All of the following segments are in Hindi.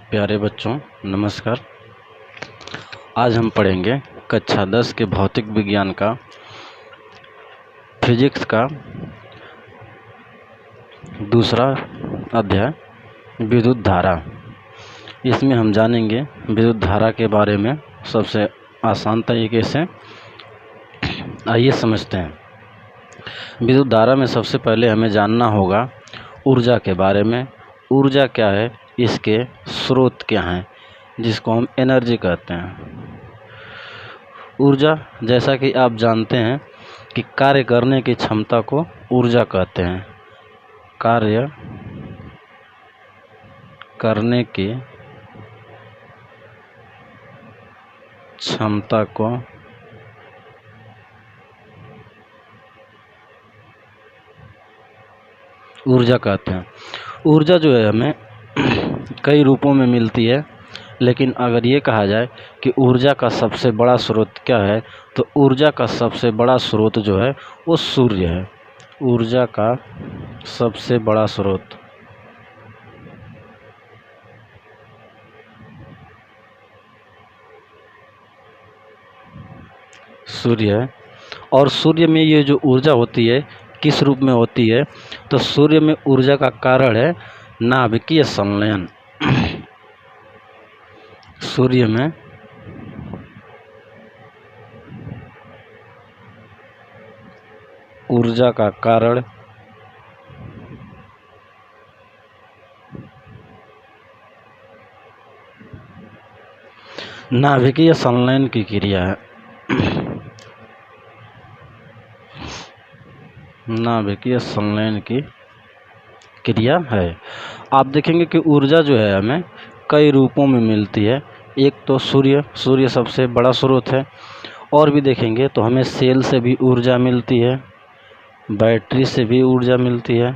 प्यारे बच्चों नमस्कार। आज हम पढ़ेंगे कक्षा 10 के भौतिक विज्ञान का फिजिक्स का दूसरा अध्याय विद्युत धारा। इसमें हम जानेंगे विद्युत धारा के बारे में सबसे आसान तरीके से। आइए समझते हैं। विद्युत धारा में सबसे पहले हमें जानना होगा ऊर्जा के बारे में। ऊर्जा क्या है, इसके स्रोत क्या हैं, जिसको हम एनर्जी कहते हैं। ऊर्जा, जैसा कि आप जानते हैं कि कार्य करने की क्षमता को ऊर्जा कहते हैं। कार्य करने की क्षमता को ऊर्जा कहते हैं। ऊर्जा जो है हमें कई रूपों में मिलती है, लेकिन अगर ये कहा जाए कि ऊर्जा का सबसे बड़ा स्रोत क्या है, तो ऊर्जा का सबसे बड़ा स्रोत जो है वो सूर्य है। ऊर्जा का सबसे बड़ा स्रोत सूर्य है। और सूर्य में ये जो ऊर्जा होती है किस रूप में होती है, तो सूर्य में ऊर्जा का कारण है नाभिकीय संलयन। सूर्य में ऊर्जा का कारण नाभिकीय संलयन की क्रिया है। नाभिकीय संलयन की क्रिया है। आप देखेंगे कि ऊर्जा जो है हमें कई रूपों में मिलती है। एक तो सूर्य सबसे बड़ा स्रोत है। और भी देखेंगे तो हमें सेल से भी ऊर्जा मिलती है, बैटरी से भी ऊर्जा मिलती है,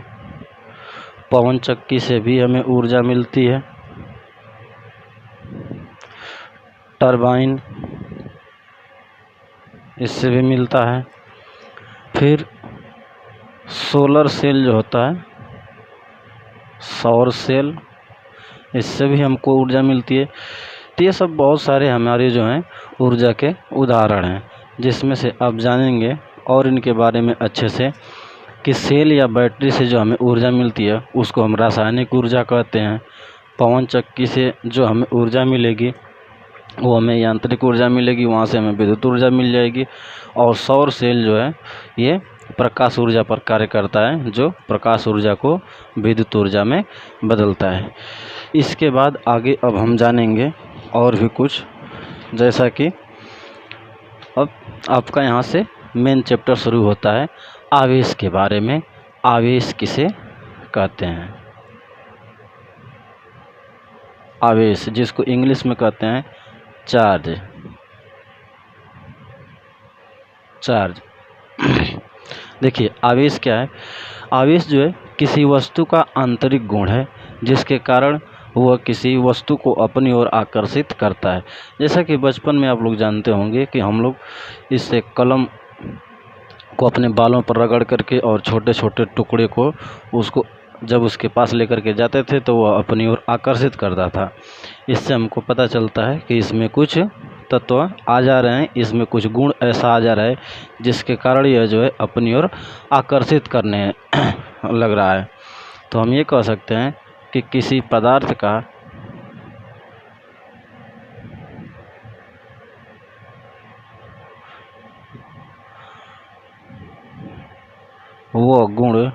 पवन चक्की से भी हमें ऊर्जा मिलती है, टरबाइन इससे भी मिलता है। फिर सोलर सेल जो होता है, सौर सेल, इससे भी हमको ऊर्जा मिलती है। तो ये सब बहुत सारे हमारे जो हैं ऊर्जा के उदाहरण हैं, जिसमें से आप जानेंगे और इनके बारे में अच्छे से कि सेल या बैटरी से जो हमें ऊर्जा मिलती है उसको हम रासायनिक ऊर्जा कहते हैं। पवन चक्की से जो हमें ऊर्जा मिलेगी वो हमें यांत्रिक ऊर्जा मिलेगी, वहाँ से हमें विद्युत ऊर्जा मिल जाएगी। और सौर सेल जो है ये प्रकाश ऊर्जा पर कार्य करता है, जो प्रकाश ऊर्जा को विद्युत ऊर्जा में बदलता है। इसके बाद आगे अब हम जानेंगे और भी कुछ, जैसा कि अब आपका यहाँ से मेन चैप्टर शुरू होता है आवेश के बारे में। आवेश किसे कहते हैं? आवेश, जिसको इंग्लिश में कहते हैं चार्ज। देखिए आवेश क्या है। आवेश जो है किसी वस्तु का आंतरिक गुण है, जिसके कारण वह किसी वस्तु को अपनी ओर आकर्षित करता है। जैसा कि बचपन में आप लोग जानते होंगे कि हम लोग इससे कलम को अपने बालों पर रगड़ करके और छोटे छोटे टुकड़े को उसको जब उसके पास लेकर के जाते थे तो वह अपनी ओर आकर्षित करता था। इससे हमको पता चलता है कि इसमें कुछ तत्व आ जा रहे हैं, इसमें कुछ गुण ऐसा आ जा रहा है जिसके कारण यह जो है अपनी ओर आकर्षित करने लग रहा है। तो हम ये कह सकते हैं कि किसी पदार्थ का वो गुण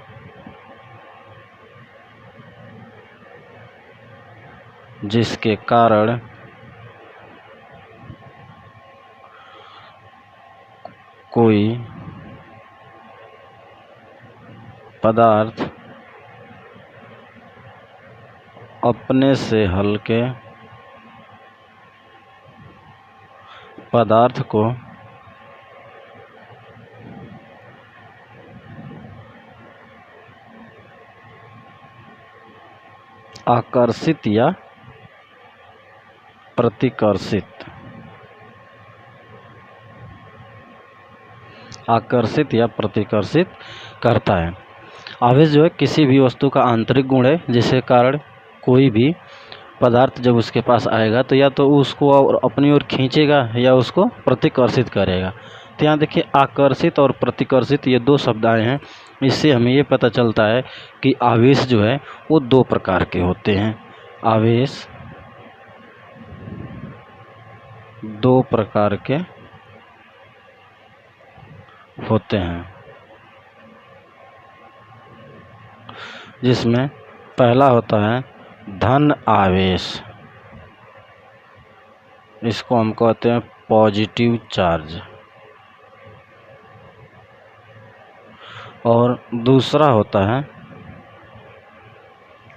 जिसके कारण कोई पदार्थ अपने से हल्के पदार्थ को आकर्षित या प्रतिकर्षित करता है। आवेश जो है किसी भी वस्तु का आंतरिक गुण है, जिसके कारण कोई भी पदार्थ जब उसके पास आएगा तो या तो उसको और अपनी ओर खींचेगा या उसको प्रतिकर्षित करेगा। तो यहाँ देखिए आकर्षित और प्रतिकर्षित ये दो शब्द आए हैं। इससे हमें ये पता चलता है कि आवेश जो है वो दो प्रकार के होते हैं। आवेश दो प्रकार के होते हैं, जिसमें पहला होता है धन आवेश। इसको हम कहते हैं पॉजिटिव चार्ज। और दूसरा होता है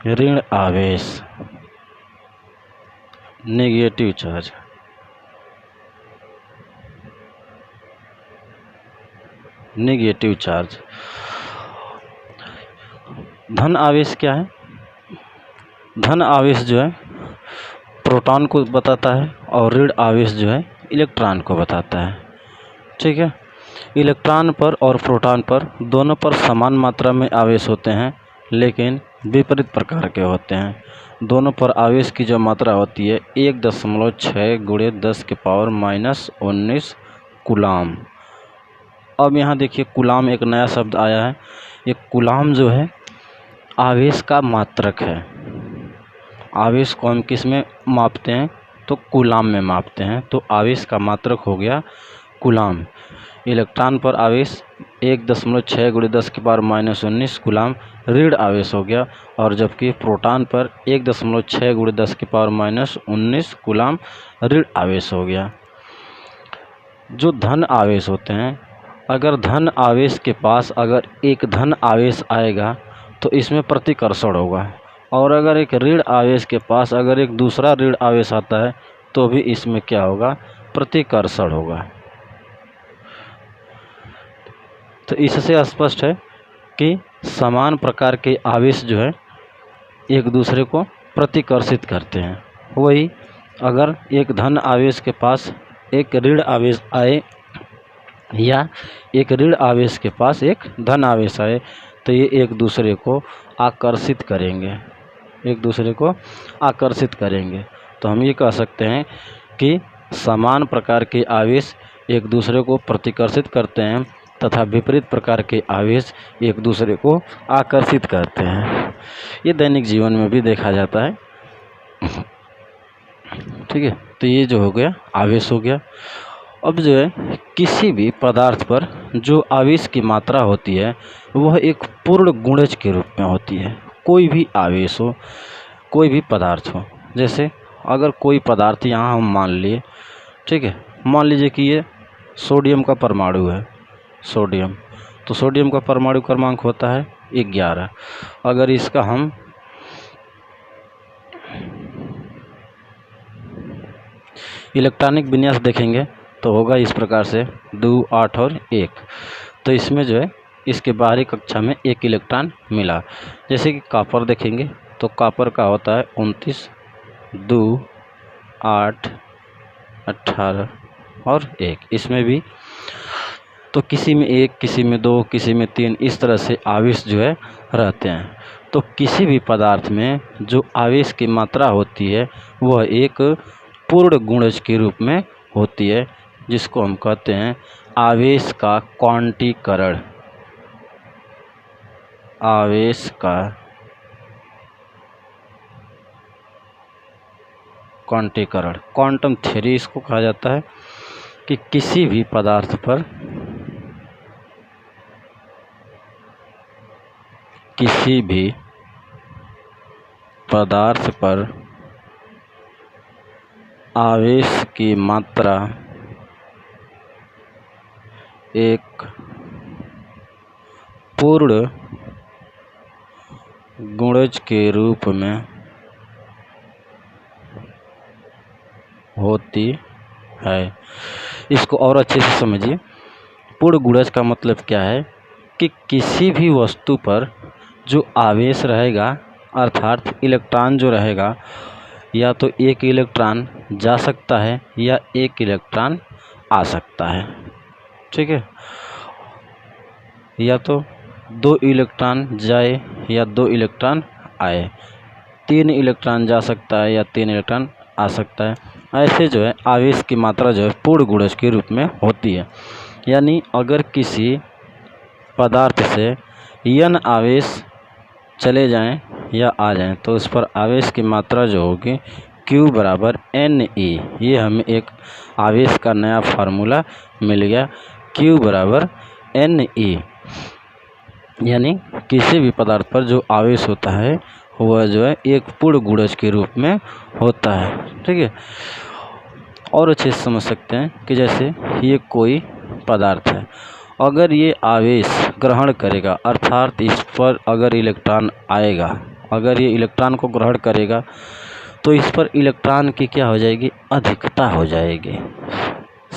ऋण आवेश, नेगेटिव चार्ज। Negative charge. धन आवेश क्या है? धन आवेश जो है प्रोटॉन को बताता है और ऋण आवेश जो है इलेक्ट्रॉन को बताता है। ठीक है, इलेक्ट्रॉन पर और प्रोटॉन पर दोनों पर समान मात्रा में आवेश होते हैं, लेकिन विपरीत प्रकार के होते हैं। दोनों पर आवेश की जो मात्रा होती है 1.6 × 10⁻⁻19 कूलाम। अब यहाँ देखिए कूलाम एक नया शब्द आया है। ये कूलाम जो है आवेश का मात्रक है। आवेश को हम किस में मापते हैं? तो कूलाम में मापते हैं। तो आवेश का मात्रक हो गया कूलाम। इलेक्ट्रॉन पर आवेश 1.6 × 10⁻⁻19 कूलाम ऋण आवेश हो गया, और जबकि प्रोटॉन पर 1.6 × 10⁻⁻19 कूलाम ऋण आवेश हो गया। जो धन आवेश होते हैं, अगर धन आवेश के पास अगर एक धन आवेश आएगा तो इसमें प्रतिकर्षण होगा, और अगर एक ऋण आवेश के पास अगर एक दूसरा ऋण आवेश आता है तो भी इसमें क्या होगा? प्रतिकर्षण होगा। तो इससे स्पष्ट है कि समान प्रकार के आवेश जो है एक दूसरे को प्रतिकर्षित करते हैं। वही अगर एक धन आवेश के पास एक ऋण आवेश आए या एक ऋण आवेश के पास एक धन आवेश आए तो ये एक दूसरे को आकर्षित करेंगे, एक दूसरे को आकर्षित करेंगे। तो हम ये कह सकते हैं कि समान प्रकार के आवेश एक दूसरे को प्रतिकर्षित करते हैं तथा विपरीत प्रकार के आवेश एक दूसरे को आकर्षित करते हैं। ये दैनिक जीवन में भी देखा जाता है। ठीक है, तो ये जो हो गया आवेश हो गया। अब जो है किसी भी पदार्थ पर जो आवेश की मात्रा होती है वह एक पूर्ण गुणज के रूप में होती है। कोई भी आवेश हो, कोई भी पदार्थ हो, जैसे अगर कोई पदार्थ यहाँ हम मान लिए, ठीक है, मान लीजिए कि ये सोडियम का परमाणु है, सोडियम, तो सोडियम का परमाणु क्रमांक होता है 11। अगर इसका हम इलेक्ट्रॉनिक विन्यास देखेंगे तो होगा इस प्रकार से 2, 8 और 1। तो इसमें जो है इसके बाहरी कक्षा में एक इलेक्ट्रॉन मिला। जैसे कि कॉपर देखेंगे तो कॉपर का होता है 29, 2, 8, 18 और 1। इसमें भी तो किसी में 1, किसी में 2, किसी में 3, इस तरह से आवेश जो है रहते हैं। तो किसी भी पदार्थ में जो आवेश की मात्रा होती है वह एक पूर्ण गुणज के रूप में होती है, जिसको हम कहते हैं आवेश का क्वांटीकरण। आवेश का क्वांटीकरण, क्वांटम थ्योरी इसको कहा जाता है कि किसी भी पदार्थ पर आवेश की मात्रा एक पूर्ण गुणज के रूप में होती है। इसको और अच्छे से समझिए। पूर्ण गुणज का मतलब क्या है कि किसी भी वस्तु पर जो आवेश रहेगा, अर्थात इलेक्ट्रॉन जो रहेगा, या तो एक इलेक्ट्रॉन जा सकता है या एक इलेक्ट्रॉन आ सकता है। ठीक है, या तो 2 इलेक्ट्रॉन जाए या 2 इलेक्ट्रॉन आए। 3 इलेक्ट्रॉन जा सकता है या 3 इलेक्ट्रॉन आ सकता है। ऐसे जो है आवेश की मात्रा जो है पूर्ण गुणज के रूप में होती है। यानी अगर किसी पदार्थ से n आवेश चले जाएं या आ जाएं तो उस पर आवेश की मात्रा जो होगी Q बराबर Ne। ये हमें एक आवेश का नया फार्मूला मिल गया, Q बराबर Ne। यानी किसी भी पदार्थ पर जो आवेश होता है वह जो है एक पूर्ण गुणज के रूप में होता है। ठीक है, और अच्छे से समझ सकते हैं कि जैसे ये कोई पदार्थ है, अगर ये आवेश ग्रहण करेगा अर्थात इस पर अगर इलेक्ट्रॉन आएगा, अगर ये इलेक्ट्रॉन को ग्रहण करेगा तो इस पर इलेक्ट्रॉन की क्या हो जाएगी, अधिकता हो जाएगी।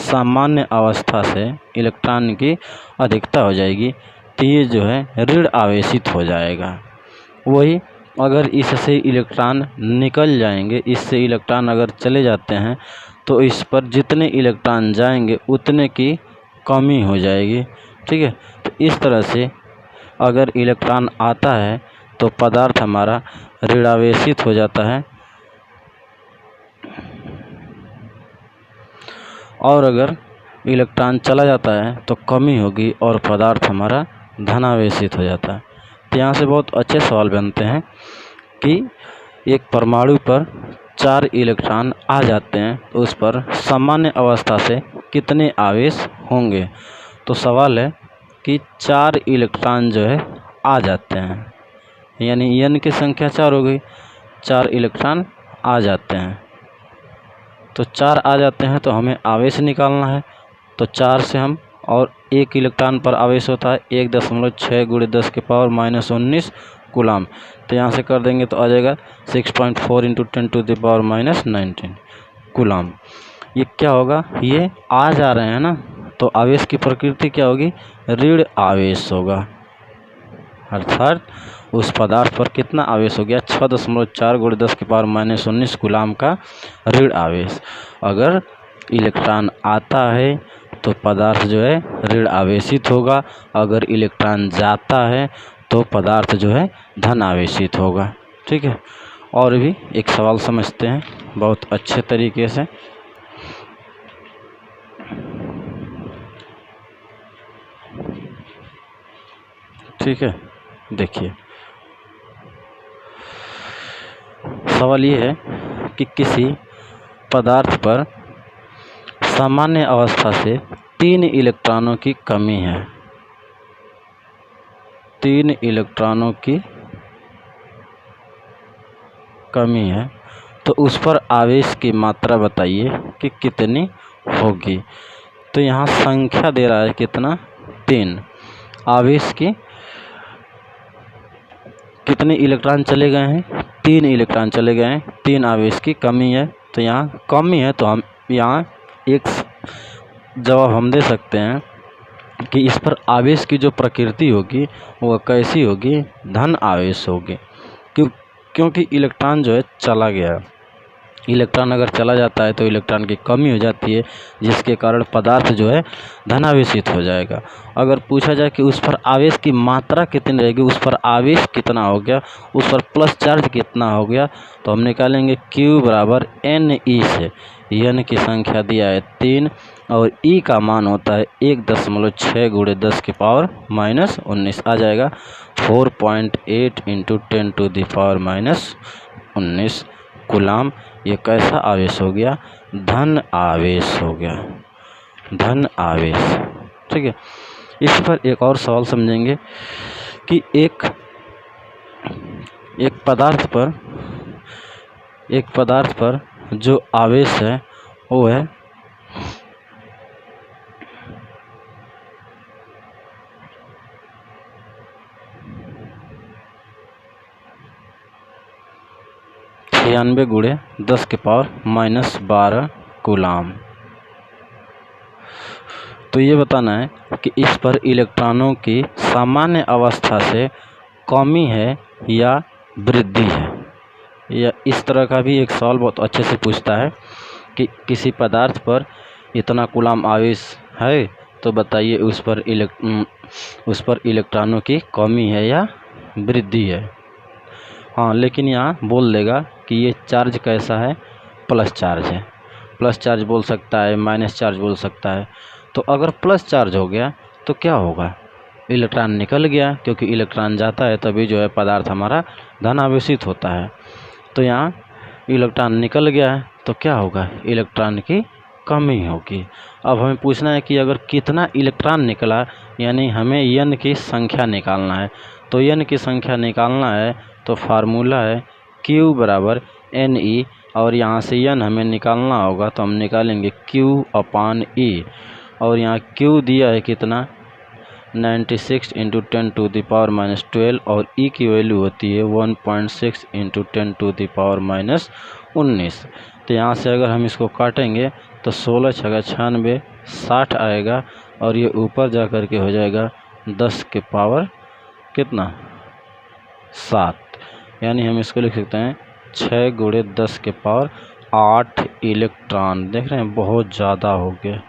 सामान्य अवस्था से इलेक्ट्रॉन की अधिकता हो जाएगी तो ये जो है ऋण आवेशित हो जाएगा। वही अगर इससे इलेक्ट्रॉन निकल जाएंगे, इससे इलेक्ट्रॉन अगर चले जाते हैं तो इस पर जितने इलेक्ट्रॉन जाएंगे उतने की कमी हो जाएगी। ठीक है, तो इस तरह से अगर इलेक्ट्रॉन आता है तो पदार्थ हमारा ऋणावेशित हो जाता है, और अगर इलेक्ट्रॉन चला जाता है तो कमी होगी और पदार्थ हमारा धनावेशित हो जाता है। तो यहाँ से बहुत अच्छे सवाल बनते हैं कि एक परमाणु पर 4 इलेक्ट्रॉन आ जाते हैं तो उस पर सामान्य अवस्था से कितने आवेश होंगे। तो सवाल है कि 4 इलेक्ट्रॉन जो है आ जाते हैं, यानी n की संख्या 4 हो गई, 4 इलेक्ट्रॉन आ जाते हैं। तो 4 आ जाते हैं तो हमें आवेश निकालना है। तो 4 से हम, और 1 इलेक्ट्रॉन पर आवेश होता है 1.6 × 10⁻⁻19 कूलाम। तो यहाँ से कर देंगे तो आ जाएगा 6.4 × 10⁻⁻19 कूलाम। ये क्या होगा, ये आ जा रहे हैं ना, तो आवेश की प्रकृति क्या होगी, ऋण आवेश होगा। अर्थात उस पदार्थ पर कितना आवेश हो गया, 6.4 × 10⁻⁻19 कूलाम का ऋण आवेश। अगर इलेक्ट्रॉन आता है तो पदार्थ जो है ऋण आवेशित होगा, अगर इलेक्ट्रॉन जाता है तो पदार्थ जो है धन आवेशित होगा। ठीक है, और भी एक सवाल समझते हैं बहुत अच्छे तरीके से। ठीक है, देखिए सवाल ये है कि किसी पदार्थ पर सामान्य अवस्था से 3 इलेक्ट्रॉनों की कमी है, 3 इलेक्ट्रॉनों की कमी है, तो उस पर आवेश की मात्रा बताइए कि कितनी होगी। तो यहाँ संख्या दे रहा है कितना, 3। आवेश की कितने इलेक्ट्रॉन चले गए हैं, 3 इलेक्ट्रॉन चले गए हैं, 3 आवेश की कमी है। तो यहाँ कमी है तो हम यहाँ एक जवाब हम दे सकते हैं कि इस पर आवेश की जो प्रकृति होगी वह कैसी होगी, धन आवेश होगी। क्योंकि इलेक्ट्रॉन जो है चला गया, इलेक्ट्रॉन अगर चला जाता है तो इलेक्ट्रॉन की कमी हो जाती है, जिसके कारण पदार्थ जो है धनावेशित हो जाएगा। अगर पूछा जाए कि उस पर आवेश की मात्रा कितनी रहेगी, उस पर आवेश कितना हो गया, उस पर प्लस चार्ज कितना हो गया, तो हम निकालेंगे Q बराबर Ne से। n की संख्या दिया है 3 और E का मान होता है 1.6 × 10⁻⁻19 आ जाएगा 4.8 × 10⁻⁻19 कूलाम। ये कैसा आवेश हो गया, धन आवेश हो गया, धन आवेश। ठीक है, इस पर एक और सवाल समझेंगे कि एक पदार्थ पर जो आवेश है वो है × 10⁻⁻12 कूलाम। तो ये बताना है कि इस पर इलेक्ट्रॉनों की सामान्य अवस्था से कमी है या वृद्धि है। या इस तरह का भी एक सवाल बहुत अच्छे से पूछता है कि किसी पदार्थ पर इतना कूलाम आवेश है तो बताइए उस पर इलेक्ट्रॉनों की कमी है या वृद्धि है। हाँ, लेकिन यहाँ बोल देगा कि ये चार्ज कैसा है, प्लस चार्ज है। प्लस चार्ज बोल सकता है, माइनस चार्ज बोल सकता है। तो अगर प्लस चार्ज हो गया तो क्या होगा, इलेक्ट्रॉन निकल गया, क्योंकि इलेक्ट्रॉन जाता है तभी जो है पदार्थ हमारा धन आवेशित होता है। तो यहाँ इलेक्ट्रॉन निकल गया है तो क्या होगा, इलेक्ट्रॉन की कमी होगी। अब हमें पूछना है कि अगर कितना इलेक्ट्रॉन निकला, यानी हमें n की संख्या निकालना है। तो n की संख्या निकालना है तो फार्मूला है Q बराबर Ne, और यहाँ से n हमें निकालना होगा तो हम निकालेंगे Q/E। और यहाँ Q दिया है कितना, 96 × 10⁻⁻12, और E की वैल्यू होती है 1.6 × 10⁻−19। तो यहाँ से अगर हम इसको काटेंगे तो 16 छक्का 96, 60 आएगा, और ये ऊपर जा कर के हो जाएगा 10 के पावर कितना, 7। यानी हम इसको लिख सकते हैं 6 × 10 के पावर 8 इलेक्ट्रॉन। देख रहे हैं, बहुत ज़्यादा हो गया।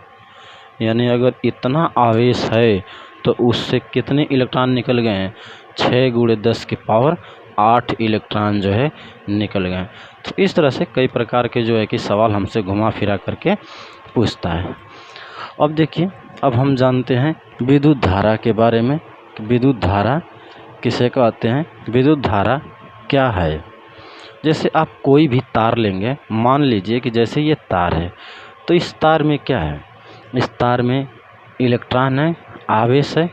यानी अगर इतना आवेश है तो उससे कितने इलेक्ट्रॉन निकल गए हैं, 6 × 10 के पावर 8 इलेक्ट्रॉन जो है निकल गए। तो इस तरह से कई प्रकार के जो है कि सवाल हमसे घुमा फिरा करके पूछता है। अब देखिए, अब हम जानते हैं विद्युत धारा के बारे में। विद्युत धारा किसे कहते हैं, विद्युत धारा क्या है। जैसे आप कोई भी तार लेंगे, मान लीजिए कि जैसे ये तार है, तो इस तार में क्या है, इस तार में इलेक्ट्रॉन है, आवेश है।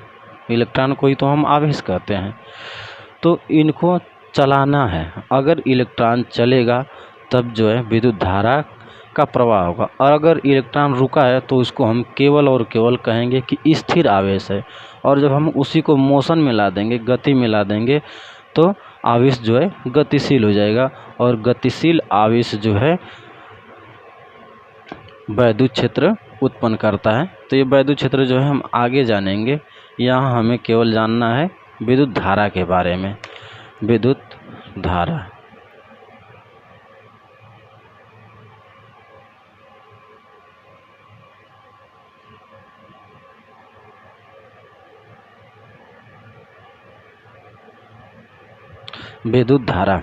इलेक्ट्रॉन को ही तो हम आवेश कहते हैं। तो इनको चलाना है, अगर इलेक्ट्रॉन चलेगा तब जो है विद्युत धारा का प्रवाह होगा, और अगर इलेक्ट्रॉन रुका है तो उसको हम केवल और केवल कहेंगे कि स्थिर आवेश है। और जब हम उसी को मोशन में ला देंगे, गति में ला देंगे, तो आवेश जो है गतिशील हो जाएगा, और गतिशील आवेश जो है वैद्युत क्षेत्र उत्पन्न करता है। तो ये वैद्युत क्षेत्र जो है हम आगे जानेंगे। यहाँ हमें केवल जानना है विद्युत धारा के बारे में। विद्युत धारा, विद्युत धारा,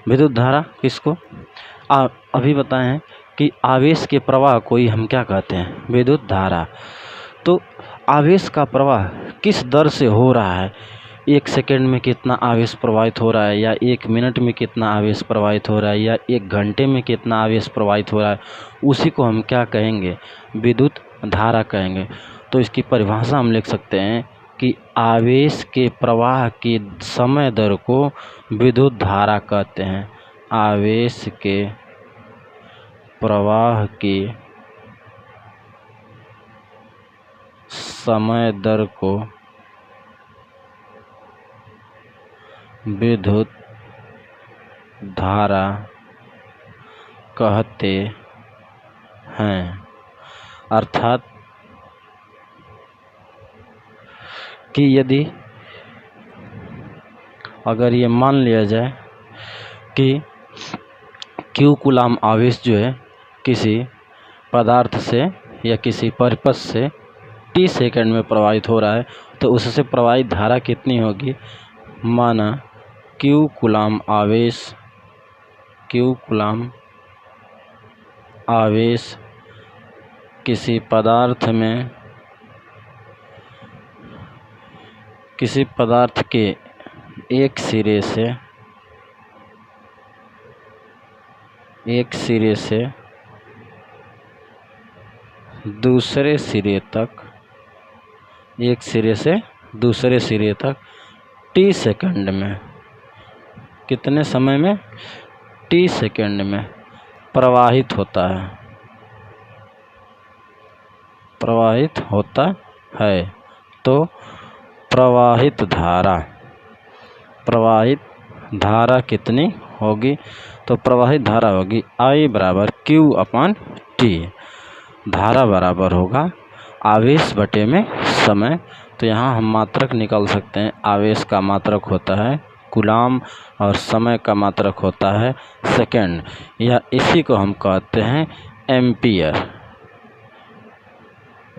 विद्युत धारा किसको अभी बताए हैं कि आवेश के प्रवाह को ही हम क्या कहते हैं, विद्युत धारा। तो आवेश का प्रवाह किस दर से हो रहा है, 1 सेकंड में कितना आवेश प्रवाहित हो रहा है, या 1 मिनट में कितना आवेश प्रवाहित हो रहा है, या 1 घंटे में कितना आवेश प्रवाहित हो रहा है, उसी को हम क्या कहेंगे, विद्युत धारा कहेंगे। तो इसकी परिभाषा हम लिख सकते हैं कि आवेश के प्रवाह की समय दर को विद्युत धारा कहते हैं। आवेश के प्रवाह की समय दर को विद्युत धारा कहते हैं। अर्थात कि यदि अगर ये मान लिया जाए कि Q कूलाम आवेश जो है किसी पदार्थ से या किसी परिपथ से t सेकंड में प्रवाहित हो रहा है, तो उससे प्रवाहित धारा कितनी होगी। माना Q कूलाम आवेश किसी पदार्थ में, किसी पदार्थ के एक सिरे से दूसरे सिरे तक, एक सिरे से दूसरे सिरे तक t सेकंड में, कितने समय में, t सेकंड में प्रवाहित होता है, प्रवाहित होता है। तो प्रवाहित धारा कितनी होगी, तो प्रवाहित धारा होगी I बराबर Q/T। धारा बराबर होगा आवेश बटे में समय। तो यहाँ हम मात्रक निकाल सकते हैं। आवेश का मात्रक होता है कूलाम और समय का मात्रक होता है सेकंड, या इसी को हम कहते हैं एम्पियर।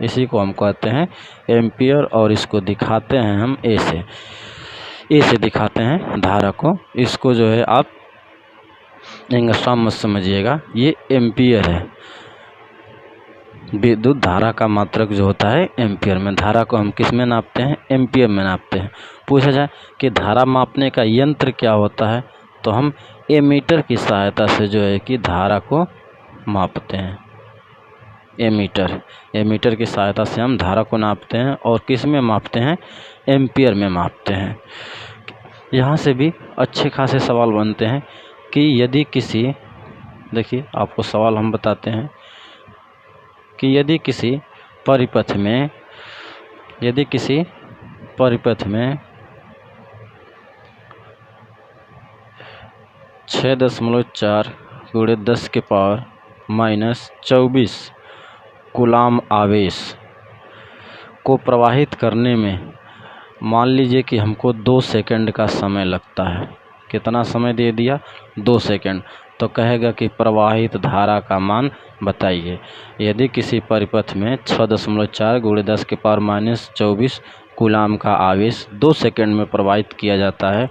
इसी को हम कहते हैं एम्पियर, और इसको दिखाते हैं हम ऐसे। ए से दिखाते हैं धारा को। इसको जो है आप एंगस्ट्रॉम मत समझिएगा, ये एम्पियर है। विद्युत धारा का मात्रक जो होता है एम्पियर में। धारा को हम किस में नापते हैं? एम्पियर में नापते हैं। पूछा जाए कि धारा मापने का यंत्र क्या होता है, तो हम एमीटर की सहायता से जो है कि धारा को मापते हैं। एमीटर की सहायता से हम धारा को नापते हैं और किस में मापते हैं? एम्पियर में मापते हैं। यहाँ से भी अच्छे खासे सवाल बनते हैं कि यदि किसी, देखिए आपको सवाल हम बताते हैं कि यदि किसी परिपथ में 6.4 × 10⁻⁻24 कूलाम आवेश को प्रवाहित करने में मान लीजिए कि हमको 2 सेकंड का समय लगता है। कितना समय दे दिया? 2 सेकंड। तो कहेगा कि प्रवाहित धारा का मान बताइए। यदि किसी परिपथ में 6.4 × 10⁻⁻24 कूलाम का आवेश 2 सेकंड में प्रवाहित किया जाता है,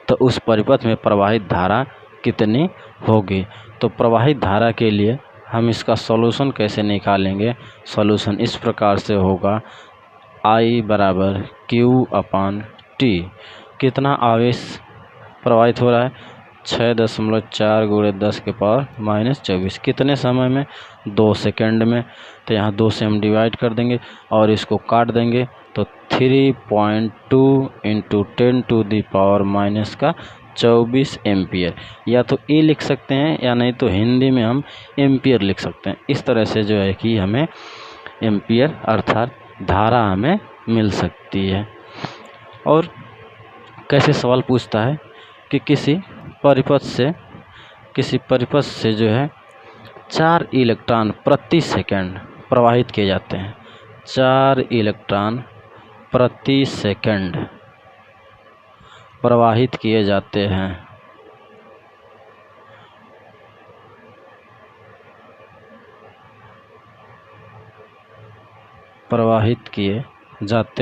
तो उस परिपथ में प्रवाहित धारा कितनी होगी? तो प्रवाहित धारा के लिए हम इसका सॉल्यूशन कैसे निकालेंगे? सॉल्यूशन इस प्रकार से होगा, I = Q/T। कितना आवेश प्रवाहित हो रहा है? 6.4 × 10⁻⁻24। कितने समय में? 2 सेकंड में। तो यहाँ 2 से हम डिवाइड कर देंगे और इसको काट देंगे, तो 3.2 × 10⁻⁻24 एम्पियर। या तो ए लिख सकते हैं या नहीं तो हिंदी में हम एम्पियर लिख सकते हैं। इस तरह से जो है कि हमें एम्पियर अर्थात धारा हमें मिल सकती है। और कैसे सवाल पूछता है कि किसी परिपथ से जो है 4 इलेक्ट्रॉन प्रति सेकंड प्रवाहित किए जाते हैं। 4 इलेक्ट्रॉन प्रति सेकंड प्रवाहित किए जाते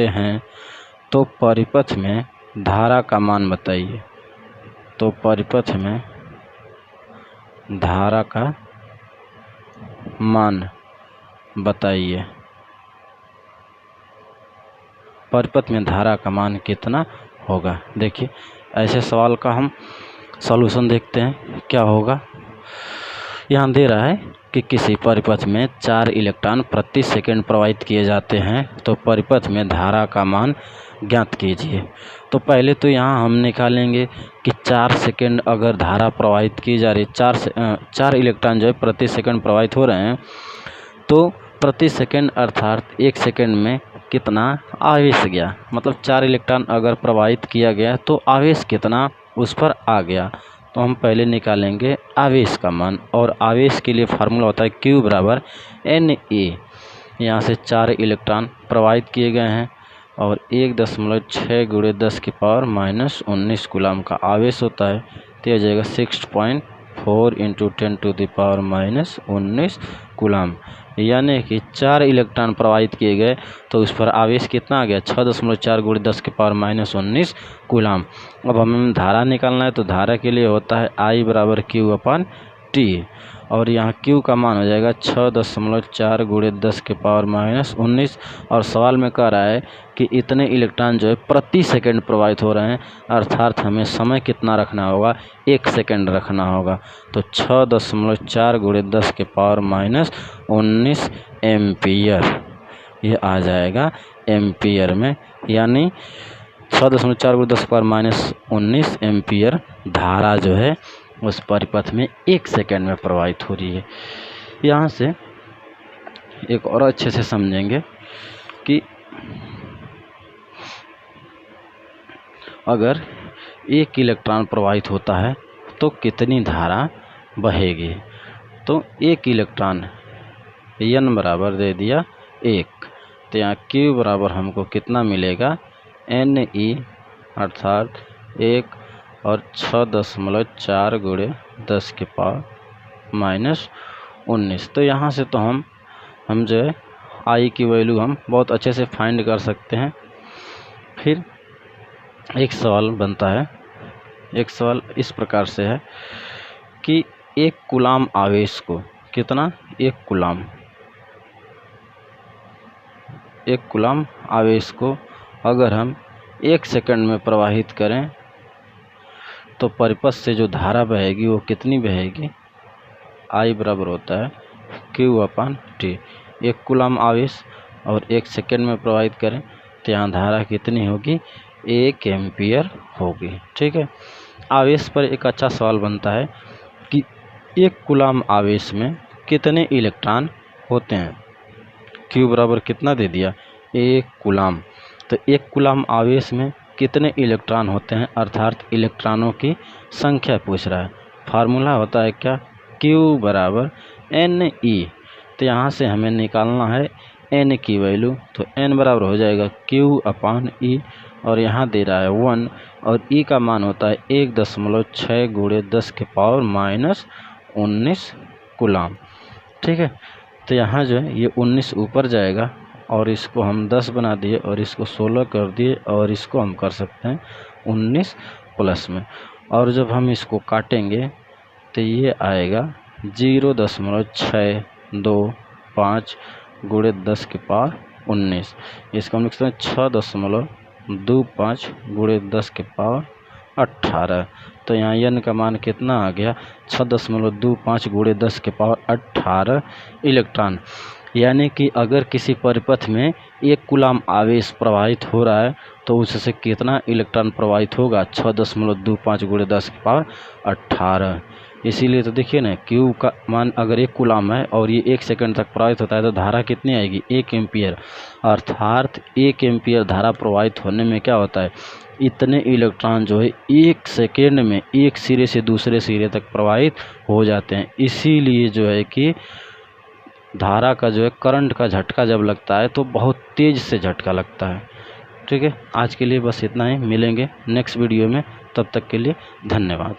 हैं। तो परिपथ में धारा का मान बताइए। तो परिपथ में धारा का मान बताइए। परिपथ में धारा का मान कितना होगा? देखिए ऐसे सवाल का हम सॉल्यूशन देखते हैं क्या होगा। यहाँ दे रहा है कि किसी परिपथ में 4 इलेक्ट्रॉन प्रति सेकंड प्रवाहित किए जाते हैं, तो परिपथ में धारा का मान ज्ञात कीजिए। तो पहले तो यहाँ हम निकालेंगे कि 4 सेकंड अगर धारा प्रवाहित की जा रही है, 4 इलेक्ट्रॉन जो है प्रति सेकंड प्रवाहित हो रहे हैं, तो प्रति सेकंड अर्थात 1 सेकंड में कितना आवेश गया, मतलब 4 इलेक्ट्रॉन अगर प्रवाहित किया गया तो आवेश कितना उस पर आ गया। तो हम पहले निकालेंगे आवेश का मान, और आवेश के लिए फार्मूला होता है Q = Na। यहाँ से 4 इलेक्ट्रॉन प्रवाहित किए गए हैं और 1.6 × 10⁻⁻19 कूलाम का आवेश होता है। तो यह जाएगा 6.4 × 10⁻⁻19 कूलाम। यानी कि 4 इलेक्ट्रॉन प्रवाहित किए गए तो उस पर आवेश कितना आ गया? 6.4 × 10⁻⁻19 कूलाम। अब हमें धारा निकालना है, तो धारा के लिए होता है I = Q/T, और यहाँ Q का मान हो जाएगा 6.4 × 10⁻⁻19। और सवाल में कह रहा है कि इतने इलेक्ट्रॉन जो है प्रति सेकंड प्रवाहित हो रहे हैं, अर्थात हमें समय कितना रखना होगा? 1 सेकंड रखना होगा। तो 6.4 × 10⁻⁻19 एम्पियर ये आ जाएगा एम्पियर में, यानी 6.4 × 10⁻⁻19 एम्पियर धारा जो है उस परिपथ में 1 सेकंड में प्रवाहित हो रही है। यहाँ से एक और अच्छे से समझेंगे कि अगर 1 इलेक्ट्रॉन प्रवाहित होता है तो कितनी धारा बहेगी। तो 1 इलेक्ट्रॉन N बराबर दे दिया 1, तो यहाँ Q बराबर हमको कितना मिलेगा? Ne अर्थात 1 और 6.4 × 10⁻⁻19। तो यहाँ से तो हम जो है I की वैल्यू हम बहुत अच्छे से फाइंड कर सकते हैं। फिर एक सवाल बनता है, एक सवाल इस प्रकार से है कि एक कूलाम आवेश को कितना, एक कूलाम आवेश को अगर हम 1 सेकंड में प्रवाहित करें तो परिपथ से जो धारा बहेगी वो कितनी बहेगी, I बराबर होता है Q/T। एक कूलाम आवेश और 1 सेकंड में प्रवाहित करें तो यहाँ धारा कितनी होगी, 1 एम्पियर होगी। ठीक है। आवेश पर एक अच्छा सवाल बनता है कि एक कूलाम आवेश में कितने इलेक्ट्रॉन होते हैं। Q बराबर कितना दे दिया, 1 कूलाम। तो एक कूलाम आवेश में कितने इलेक्ट्रॉन होते हैं, अर्थात इलेक्ट्रॉनों की संख्या पूछ रहा है। फार्मूला होता है क्या, Q बराबर Ne। तो यहाँ से हमें निकालना है N की वैल्यू, तो N बराबर हो जाएगा Q/E और यहाँ दे रहा है 1 और E का मान होता है 1.6 × 10⁻⁻19 कूलाम। ठीक है। तो यहाँ जो है ये 19 ऊपर जाएगा और इसको हम 10 बना दिए और इसको 16 कर दिए और इसको हम कर सकते हैं 19 प्लस में, और जब हम इसको काटेंगे तो ये आएगा 0.625 × 10⁻19। इसको हम लिख सकते हैं 6.25 × 10⁻18। तो यहाँ n का मान कितना आ गया, 6.25 × 10⁻18 इलेक्ट्रॉन। यानी कि अगर किसी परिपथ में 1 कूलाम आवेश प्रवाहित हो रहा है तो उससे कितना इलेक्ट्रॉन प्रवाहित होगा, 6.25 × 10⁻18। इसीलिए तो देखिए ना, Q का मान अगर 1 कूलाम है और ये 1 सेकंड तक प्रवाहित होता है तो धारा कितनी आएगी, 1 एम्पियर। अर्थात 1 एम्पियर धारा प्रवाहित होने में क्या होता है, इतने इलेक्ट्रॉन जो है 1 सेकेंड में एक सिरे से दूसरे सिरे तक प्रवाहित हो जाते हैं। इसीलिए जो है कि धारा का जो है करंट का झटका जब लगता है तो बहुत तेज़ से झटका लगता है। ठीक है। आज के लिए बस इतना ही, मिलेंगे नेक्स्ट वीडियो में, तब तक के लिए धन्यवाद।